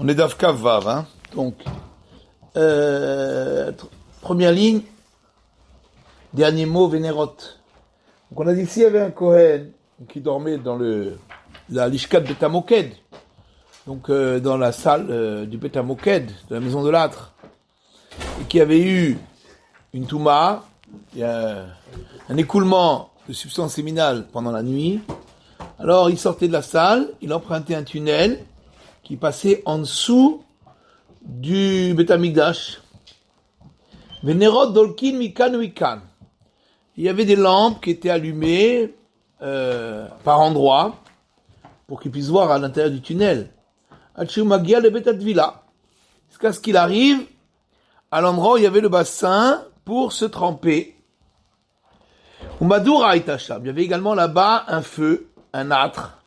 On est d'Avkav Vav, hein. Donc, première ligne, dernier mot, Vénérot. Donc on a dit s'il y avait un Kohen qui dormait dans la Lishkat Bet HaMoked, donc dans la salle du Bet HaMoked, de la maison de l'âtre, et qui avait eu une Touma, un écoulement de substance séminale pendant la nuit, alors il sortait de la salle, il empruntait un tunnel qui passait en dessous du Bet HaMikdash. Vénérot Dolkin Mikan Wikan. Il y avait des lampes qui étaient allumées par endroits pour qu'ils puissent voir à l'intérieur du tunnel. Magia le Bet Advila. Jusqu'à ce qu'il arrive à l'endroit où il y avait le bassin pour se tremper. Umadoura Itashab. Il y avait également là-bas un feu, un âtre.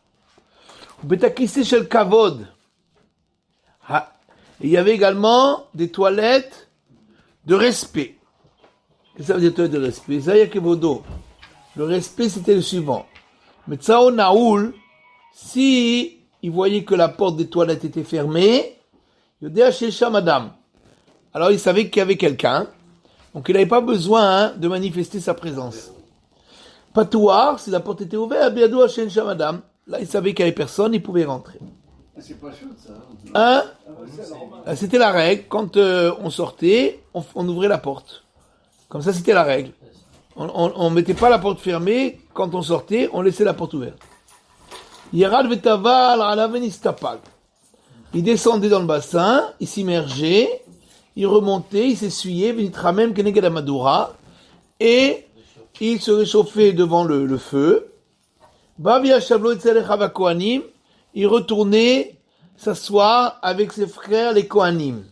Betakissé chez le Kavod. Il y avait également des toilettes de respect. Qu'est-ce que ça veut dire toilettes de respect? Zaya Kevodo. Le respect, c'était le suivant. Mais Tsao Naoul, si il voyait que la porte des toilettes était fermée, Yodea Shesha Madame. Alors il savait qu'il y avait quelqu'un, donc il n'avait pas besoin de manifester sa présence. Patouar, si la porte était ouverte, Biadou Shesha Madame. Là, il savait qu'il n'y avait personne, il pouvait rentrer. C'est pas chaud, ça. Hein? C'était la règle. Quand on sortait, on ouvrait la porte. Comme ça, c'était la règle. On mettait pas la porte fermée. Quand on sortait, on laissait la porte ouverte. Yerad vetaval alavenistapal. Il descendait dans le bassin, il s'immergeait, il remontait, il s'essuyait, venitramem keneged amadura, et il se réchauffait devant le feu. Bavia shavlo etzele chava kohanim. Il retournait s'asseoir avec ses frères les Kohanim.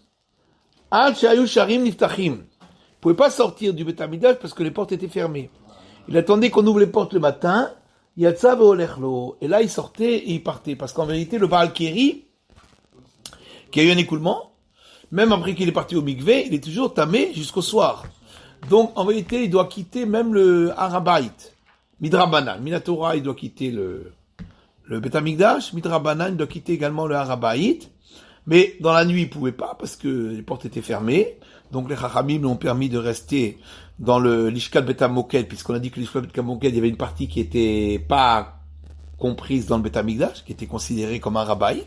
Ad shayu sharim niftachim. Il pouvait pas sortir du Bet HaMikdash parce que les portes étaient fermées. Il attendait qu'on ouvre les portes le matin. Yatsa ve'olechlo. Et là, il sortait et il partait. Parce qu'en vérité, le Baal Keri, qui a eu un écoulement, même après qu'il est parti au mikvé, il est toujours tamé jusqu'au soir. Donc, en vérité, il doit quitter même le Harabait. Midrabanan. Minatora, il doit quitter le Bet HaMikdash. Midrabanan, il doit quitter également le Harabait. Mais dans la nuit, il pouvait pas parce que les portes étaient fermées. Donc les Chachamim lui ont permis de rester dans le Lishkat Bet HaMoked, puisqu'on a dit que le Lishkat Bet HaMoked, il y avait une partie qui était pas comprise dans le Bet HaMikdash, qui était considérée comme un Harabait.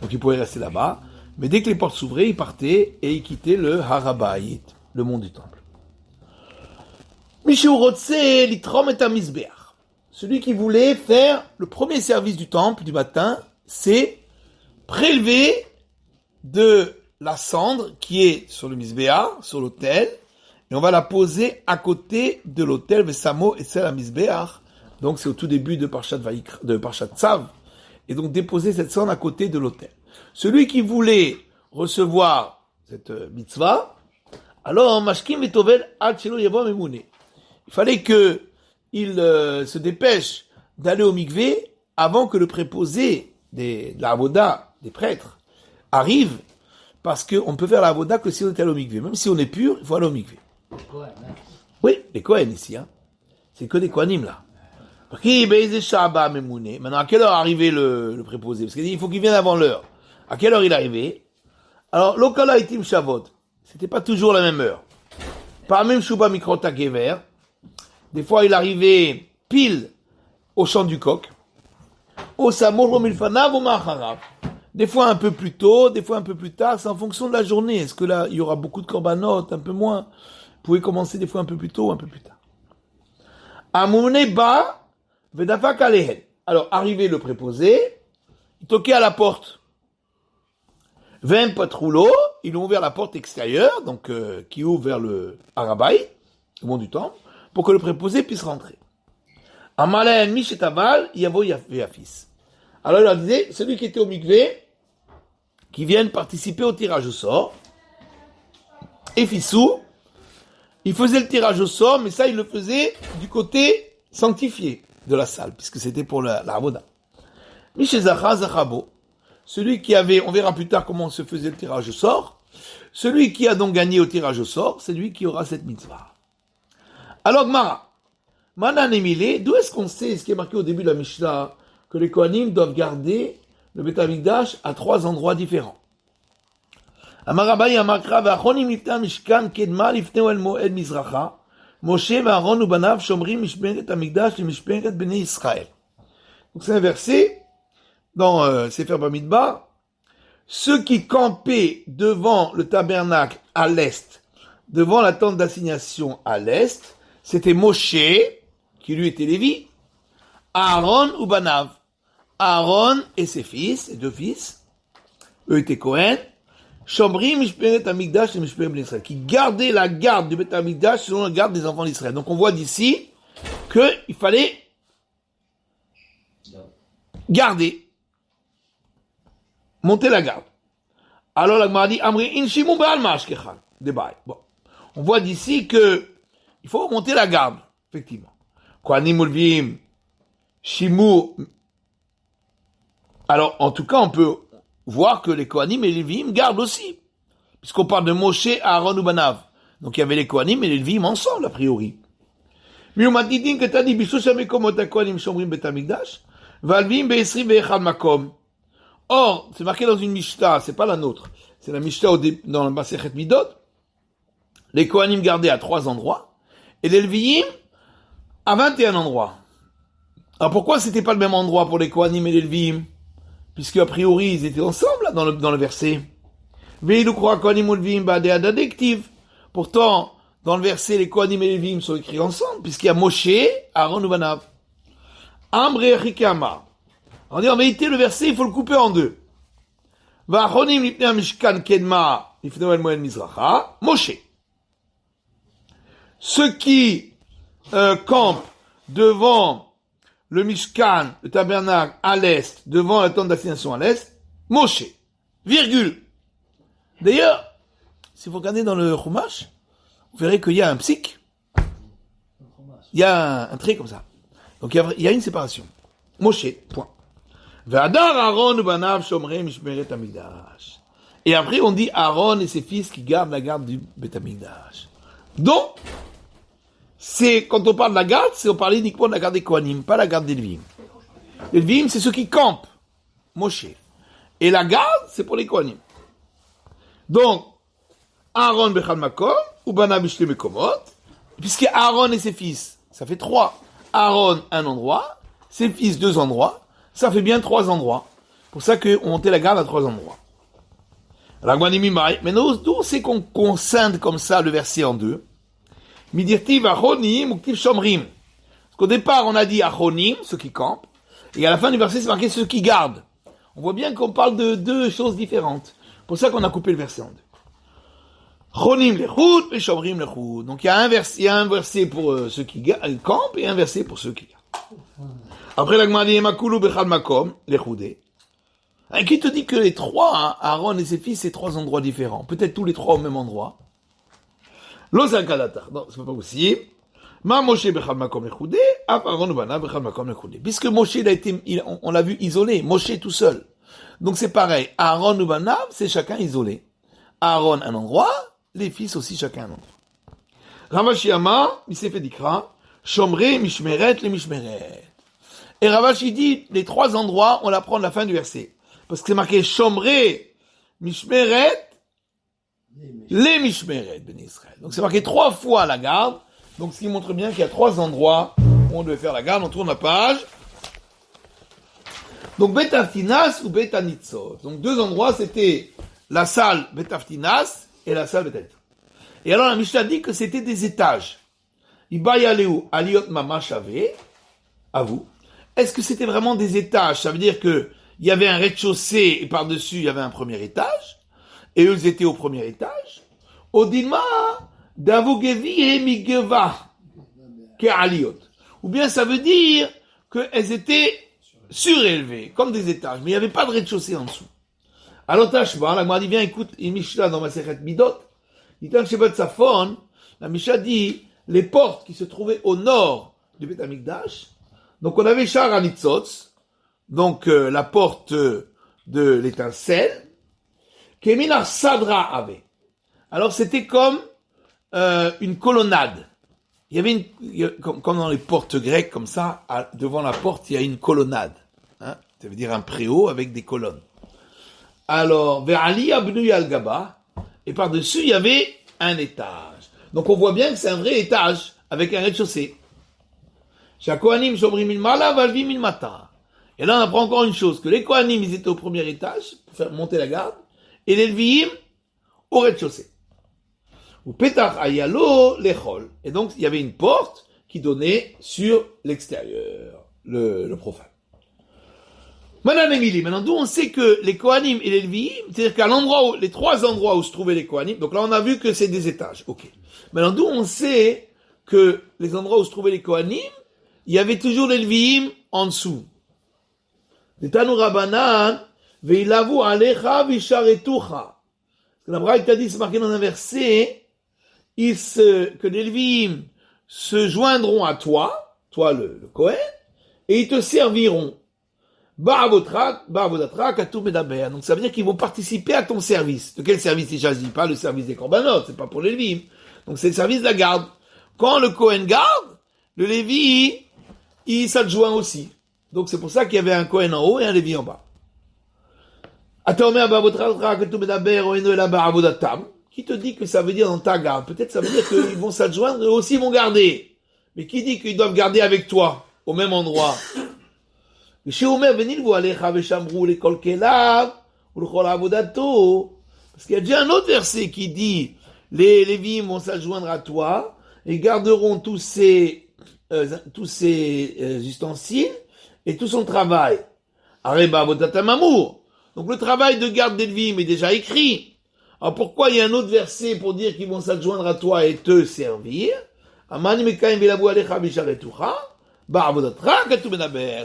Donc il pouvait rester là-bas. Mais dès que les portes s'ouvraient, il partait et il quittait le Harabait, le mont du Temple. Mishu Rotse Litrom et Amizbeach. Celui qui voulait faire le premier service du temple du matin, c'est prélever de la cendre qui est sur le Mizbeach, sur l'autel, et on va la poser à côté de l'autel Vesamo et c'est la Mizbeach. Donc c'est au tout début de Parshat Tzav, et donc déposer cette cendre à côté de l'autel. Celui qui voulait recevoir cette mitzvah, alors Mashkim Vetovel Ad Shelo Yavo Memune. Il fallait que il se dépêche d'aller au mikvé avant que le préposé de la avoda des prêtres arrive, parce qu'on ne peut faire la avoda que si on est allé au mikvé. Même si on est pur, il faut aller au mikvé. Oui, les Kohen ici, hein. C'est que des Kohanim là. Maintenant, à quelle heure arrivait le préposé? Parce qu'il faut qu'il vienne avant l'heure. À quelle heure il arrivait? Alors, lokala itim shavot. C'était pas toujours la même heure. Pas même shuba mikrota gever. Des fois, il arrivait pile au chant du coq. Des fois un peu plus tôt, des fois un peu plus tard. C'est en fonction de la journée. Est-ce que là, il y aura beaucoup de corbanotes, un peu moins? Vous pouvez commencer des fois un peu plus tôt, un peu plus tard. Alors, arrivé le préposé, il toquait à la porte. 20 patrouillots, ils ont ouvert la porte extérieure, donc qui ouvre vers le Harabait, le mont du Temple, pour que le préposé puisse rentrer. Amalayan Mishetaval, Yavo Yafis. Alors il leur disait, celui qui était au mikvé, qui vienne participer au tirage au sort, et Fissou, il faisait le tirage au sort, mais ça il le faisait du côté sanctifié de la salle, puisque c'était pour la avoda. Mishezacha Zachabo, celui qui avait, on verra plus tard comment se faisait le tirage au sort, celui qui a donc gagné au tirage au sort, c'est lui qui aura cette mitzvah. Alors, Gmara, Manan Emile, d'où est-ce qu'on sait, ce qui est marqué au début de la Mishnah, que les Kohanim doivent garder le Bet HaMikdash à 3 endroits différents? אמר רבי אמר קרא ואחרונים לפני המשכן קדמה לפני אל מועד מזרחה משה ואהרון ובניו שומרים משמרת המקדש למשמרת בני ישראל. Donc c'est un verset dans Sefer Bamidbar. Ceux qui campaient devant le tabernacle à l'est, devant la tente d'assignation à l'est, c'était Moshe, qui lui était Lévi, Aaron ou Banav. Aaron et ses fils, ses deux fils, eux étaient Cohen, Shomri Mishperet Amigdash et Mishperet Ben Israël, qui gardaient la garde du Bet Amigdash selon la garde des enfants d'Israël. Donc on voit d'ici qu'il fallait garder, monter la garde. Alors la Gemara dit Amri Inshimu Ba'alma Ashkechal. Bon. On voit d'ici que il faut monter la garde, effectivement. Kohanim Ulvim, Shimu. Alors, en tout cas, on peut voir que les Kohanim et les Lévi'im gardent aussi. Puisqu'on parle de Moshe, Aaron ou Banav. Donc, il y avait les Kohanim et les Lévi'im ensemble, a priori. Mais on m'a dit que t'as dit, Bishou Shamekomot Kohanim Shomrim Bet Amigdash, Valvim Be'esrim Ve'echad Makom. Or, c'est marqué dans une Mishnah, c'est pas la nôtre. C'est la Mishnah dans le Masechet Midot. Les Kohanim gardaient à 3 endroits. Et les Lévi'im à 21 endroits. Alors, pourquoi c'était pas le même endroit pour les Kohanim et les Lévi'im? Puisque, a priori, ils étaient ensemble, là, dans le verset. Pourtant, dans le verset, les Kohanim et les Lévi'im sont écrits ensemble, puisqu'il y a Moshe, Aaron ou Banav. Ambre et Rikama. On dit, en vérité, le verset, il faut le couper en deux. Va'achonim lipnei hamishkan kedma lifnei el moed mizracha, Moshe. Ceux qui campent devant le Mishkan, le tabernacle à l'est, devant la tente d'assignation à l'est, Moshe, virgule. D'ailleurs, si vous regardez dans le Chumash, vous verrez qu'il y a un psik, il y a un trait comme ça. Donc il y a une séparation. Moshe, point. Ve'adar Aaron ou Banav shomrei mishmeret hamikdash. Et après on dit Aaron et ses fils qui gardent la garde du Bet Hamikdash. Donc, c'est, quand on parle de la garde, c'est on parle uniquement de la garde des Kohanim, pas la garde des Lévi'im. Les Lévi'im, c'est ceux qui campent, Moshe. Et la garde, c'est pour les Kohanim. Donc, Aaron bechal makom, ou Banav b'shte mekomot, puisque Aaron et ses fils, ça fait 3. Aaron, un endroit, ses fils, 2 endroits, ça fait bien 3 endroits. Pour ça qu'on montait la garde à 3 endroits. Alors, mais d'où c'est qu'on scinde comme ça le verset en deux? Midirtiv achonim ou ktiv shomrim. Parce qu'au départ, on a dit achonim, ceux qui campent, et à la fin du verset, c'est marqué ceux qui gardent. On voit bien qu'on parle de 2 choses différentes. Pour ça qu'on a coupé le verset en 2. Chonim lechut et shomrim lechut. Donc il y a un verset pour ceux qui campent et un verset pour ceux qui gardent. Après la Gemara dit emakulu bechal makom lechudé. Qui te dit que les 3, Aaron et ses fils, c'est 3 endroits différents? Peut-être tous les 3 au même endroit. L'Ozakalatar. Non, c'est pas possible. Ma Moshe bechal makom lechudé, ap Aaron ubana bechal makom lechudé. Puisque Moshe, on l'a vu isolé. Moshe tout seul. Donc c'est pareil. Aaron ubana, c'est chacun isolé. Aaron un endroit, les fils aussi chacun un endroit. Ravashi Amar, il s'est fait d'ikra, Shomrei mishmeret le mishmeret. Et Ravashi dit, les 3 endroits, on l'apprend de la fin du verset. Parce que c'est marqué Shomrei mishmeret les mishmeret ben Israël. Donc c'est marqué 3 fois la garde. Donc ce qui montre bien qu'il y a 3 endroits où on devait faire la garde. On tourne la page. Donc Bet Aftinas ou Bet Anitzot. Donc 2 endroits, c'était la salle Bet Aftinas et la salle Bet Anitzot. Et alors la Mishnah dit que c'était des étages. Ibayaleu aliot mamashave. À vous. Est-ce que c'était vraiment des étages? Ça veut dire que il y avait un rez-de-chaussée et par-dessus il y avait un premier étage. Et eux étaient au premier étage. Odima d'avugevi et migeva que aliot. Ou bien ça veut dire qu'elles étaient surélevées, comme des étages, mais il n'y avait pas de rez-de-chaussée en dessous. Alors Tashba, la Gemara dit, viens, écoute, une Mishnah dans Masechet Midot, dit Shebat Safon, la Mishnah dit, les portes qui se trouvaient au nord du Bet Hamikdash, donc on avait Shar Anitzotz, donc la porte de l'étincelle, Keminar Sadra avait. Alors c'était comme une colonnade. Il y avait comme dans les portes grecques, comme ça, devant la porte, il y a une colonnade. Hein? Ça veut dire un préau avec des colonnes. Alors, Ve'ali abnu al-gaba, et par-dessus, il y avait un étage. Donc on voit bien que c'est un vrai étage, avec un rez-de-chaussée. Kohanim shomrim milmala valvim milmata. Et là, on apprend encore une chose, que les Kohanim, ils étaient au premier étage, pour faire monter la garde, et les Levim, au rez-de-chaussée. Ou petach ayalo lechol. Et donc, il y avait une porte qui donnait sur l'extérieur, le profane. Maintenant, d'où on sait que les Kohanim et les Levim, c'est-à-dire qu'à l'endroit les 3 endroits où se trouvaient les Kohanim, donc là, on a vu que c'est des étages, ok. Maintenant, d'où on sait que les endroits où se trouvaient les Kohanim, il y avait toujours les Levim en dessous. Tanu Rabanan, veilavu alecha visharetucha. La Braïta dit, c'est marqué dans un verset, que les Levim se joindront à toi le Kohen, et ils te serviront. Donc ça veut dire qu'ils vont participer à ton service. De quel service il s'agit? Pas le service des corbanotes, c'est pas pour les Lévi. Donc c'est le service de la garde. Quand le Kohen garde, le Lévi, il s'adjoint aussi. Donc c'est pour ça qu'il y avait un Kohen en haut et un Lévi en bas. Qui te dit que ça veut dire dans ta garde? Peut-être ça veut dire qu'ils vont s'adjoindre et aussi ils vont garder. Mais qui dit qu'ils doivent garder avec toi, au même endroit? Parce qu'il y a déjà un autre verset qui dit les Lévites vont s'adjoindre à toi et garderont tous ces ustensiles et tout son travail. Donc le travail de garde des Lévites est déjà écrit. Alors pourquoi il y a un autre verset pour dire qu'ils vont s'adjoindre à toi et te servir?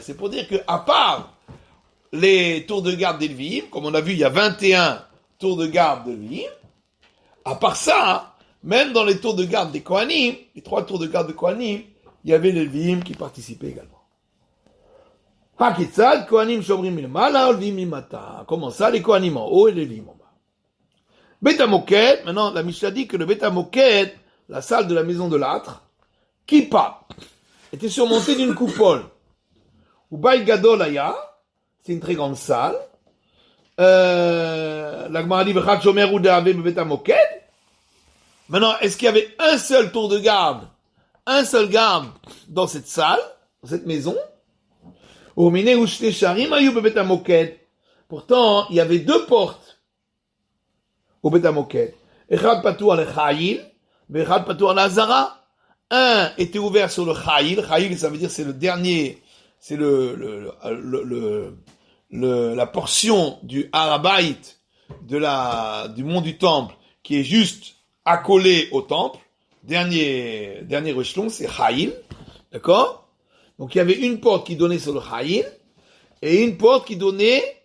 C'est pour dire que, à part les tours de garde des Lévites, comme on a vu, il y a 21 tours de garde de Lévites, à part ça, même dans les tours de garde des Kohanim, les 3 tours de garde de Kohanim, il y avait les Lévites qui participaient également. Hakitzad, Kohanim shomrim milmala, Lévites milmata. Comment ça, les Kohanim en haut et les Lévites en bas. Bet HaMoked, maintenant, la Mishnah dit que le Bet HaMoked, la salle de la maison de l'âtre, Kippa, était surmonté d'une coupole. Ou Baï Gadol Aya, c'est une très grande salle. La Gemara dit V'chad shomer ou de'ave be'bet HaMoked. Maintenant, est-ce qu'il y avait un seul tour de garde, un seul garde dans cette salle, dans cette maison? Ou mine ou shte sharim ayu be'bet HaMoked. Pourtant, il y avait 2 portes au Bet HaMoked. Echad patour le'chayil, ve'echad patour le'azara. Un était ouvert sur le Chayil. Chayil, ça veut dire c'est le dernier, c'est la portion du Harabait, du mont du temple, qui est juste accolé au temple. Dernier échelon, c'est Chayil. D'accord? Donc il y avait une porte qui donnait sur le Chayil, et une porte qui donnait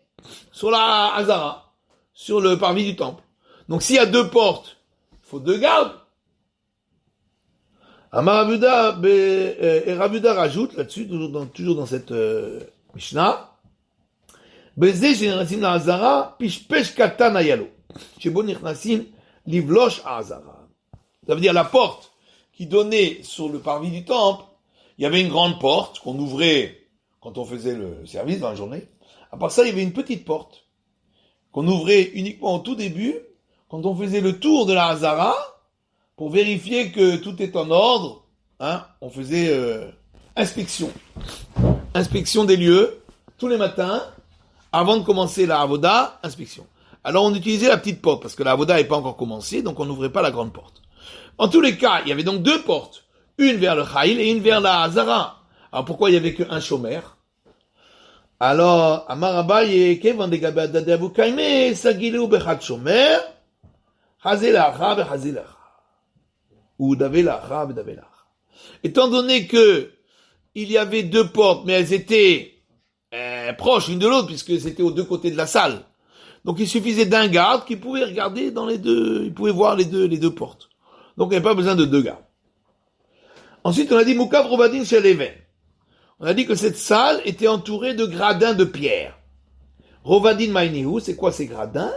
sur la Hazara, sur le parvis du temple. Donc s'il y a 2 portes, il faut 2 gardes. Rabuda rajoute là-dessus, toujours dans cette Mishnah, Beze shenerasim la'azara, pishpesh katan ayalo. Shebo nichnasim livlosh ha'azara. Ça veut dire la porte qui donnait sur le parvis du temple, il y avait une grande porte qu'on ouvrait quand on faisait le service dans la journée. À part ça, il y avait une petite porte qu'on ouvrait uniquement au tout début, quand on faisait le tour de la Hazara, pour vérifier que tout est en ordre, on faisait inspection des lieux, tous les matins, avant de commencer la Avoda, inspection. Alors on utilisait la petite porte, parce que la Avoda n'est pas encore commencée, donc on n'ouvrait pas la grande porte. En tous les cas, il y avait donc 2 portes, une vers le Chayil et une vers la Hazara. Alors pourquoi il n'y avait qu'un shomer? Alors, Amar Abaye, Kevan de Gabé Adade Abu Kaime, Sagileu Bechat Shomer, Hazelacha Behazelacha. Ou Davelacha Bedavelacha. Étant donné que il y avait 2 portes, mais elles étaient proches l'une de l'autre, puisque c'était aux 2 côtés de la salle. Donc il suffisait d'un garde qui pouvait regarder dans les 2, il pouvait voir les deux portes. Donc il n'y avait pas besoin de 2 gardes. Ensuite, on a dit Mukav Rovadin Shel Even. On a dit que cette salle était entourée de gradins de pierre. Rovadin Mainihu, c'est quoi ces gradins?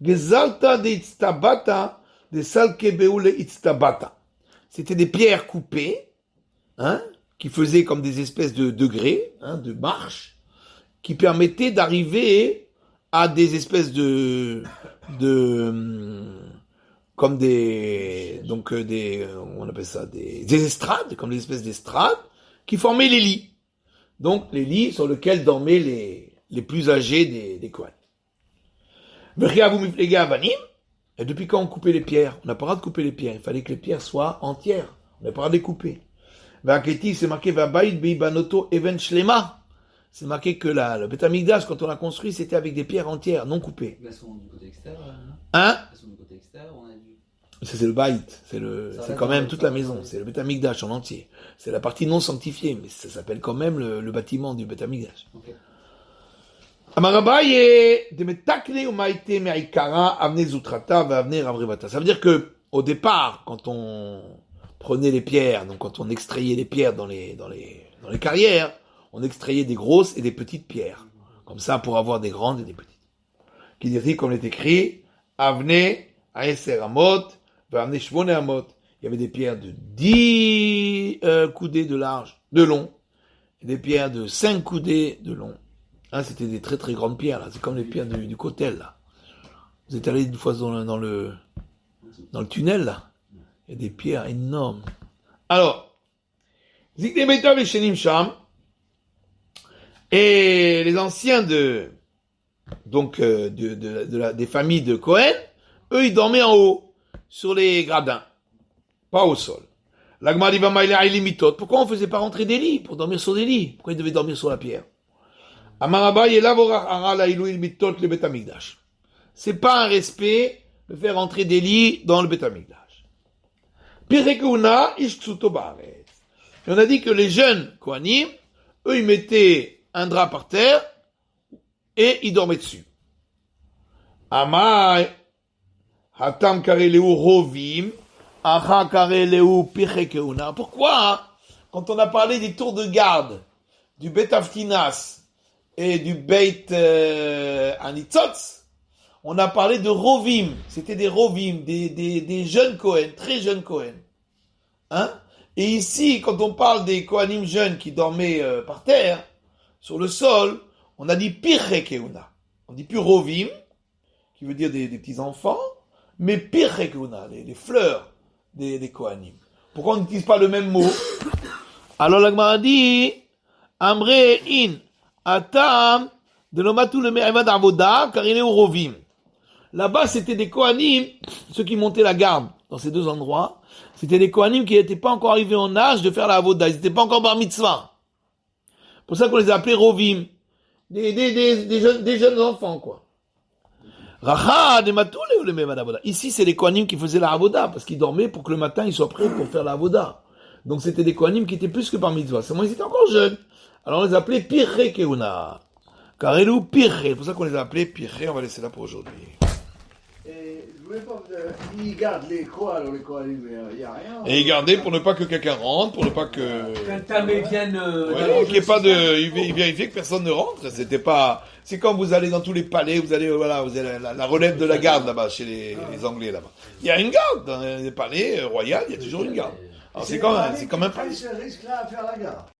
Gezalta de Itztabata, de Salkebeule Itztabata. C'était des pierres coupées, qui faisaient comme des espèces de degrés, de marches, qui permettaient d'arriver à des espèces de comme on appelle ça des estrades, comme des espèces d'estrades, qui formaient les lits. Donc, les lits sur lesquels dormaient les plus âgés des Kohanim. Et depuis quand on coupait les pierres? On n'a pas le droit de couper les pierres. Il fallait que les pierres soient entières. On n'a pas le droit de les couper. C'est marqué c'est marqué que le Beth Amikdash, quand on l'a construit, c'était avec des pierres entières, non coupées. Elles sont du côté extérieur. Hein? Elles sont du côté extérieur, on a dit. C'est le Baït, c'est quand même toute la maison, c'est le Beth Amikdash en entier. C'est la partie non sanctifiée, mais ça s'appelle quand même le bâtiment du Beth Amikdash. Okay. Ça veut dire que au départ, quand on prenait les pierres, donc quand on extrayait les pierres dans les carrières, on extrayait des grosses et des petites pierres, comme ça pour avoir des grandes et des petites. Qui dit comme il est écrit, Avne Aeser Amot, Avne Shvone Amot. Il y avait des pierres de 10 coudées de large, de long, et des pierres de 5 coudées de long. Hein, c'était des très très grandes pierres, là. C'est comme les pierres du Kotel, là. Vous êtes allé une fois dans le tunnel, là. Il y a des pierres énormes. Alors, Zikne Beitav et Shenim Sham, et les anciens des familles de Cohen, eux, ils dormaient en haut, sur les gradins, pas au sol. L'Agma dit, pourquoi on faisait pas rentrer des lits, pour dormir sur des lits? Pourquoi ils devaient dormir sur la pierre? C'est pas un respect de faire rentrer des lits dans le Beth Amikdash. Et on a dit que les jeunes Kohanim, eux, ils mettaient un drap par terre et ils dormaient dessus. Amai hatam kareleu rovim acha kareleu pichekeuna. Pourquoi, quand on a parlé des tours de garde du Beth Aftinas et du Beit Anitzotz, on a parlé de Rovim. C'était des Rovim, des jeunes Kohen, très jeunes Kohen. Hein? Et ici, quand on parle des Kohanim jeunes qui dormaient par terre, sur le sol, on a dit Pirchekeuna. On dit plus Rovim, qui veut dire des petits enfants, mais Pirchekeuna, les fleurs des Kohanim. Pourquoi on n'utilise pas le même mot? Alors la Gemara dit Amre in Atam de l'omatu le me'avad avoda car il est au Rovim. Là-bas, c'était des Kohanim, ceux qui montaient la garde dans ces deux endroits, c'était des Kohanim qui n'étaient pas encore arrivés en âge de faire la avoda, ils n'étaient pas encore bar mitzvah. Pour ça qu'on les a appelés Rovim, des jeunes enfants, quoi. Racha de matoule ou le me'avad avoda. Ici, c'est les Kohanim qui faisaient la avoda, parce qu'ils dormaient pour que le matin, ils soient prêts pour faire la avoda. Donc c'était des Kohanim qui étaient plus que bar mitzvah. C'est moi, ils étaient encore jeunes. Alors on les appelait Pirche Keuna. Karelou Pirche. C'est pour ça qu'on les a appelés Pirche. On va laisser là pour aujourd'hui. Et je voulais pas ils gardent les quoi, alors les quoi, il n'y a rien. Et ils gardaient pour ne pas que quelqu'un rentre, pour ne pas que... Qu'un tamé vienne... qu'il n'y ait pas de... Il vérifiait que personne ne rentre. C'était pas... C'est comme vous allez dans tous les palais, vous allez la relève de la garde là-bas, chez les Anglais là-bas. Il y a une garde dans les palais royaux, il y a toujours une garde. Alors c'est quand même... Ils se risquent là à faire la garde.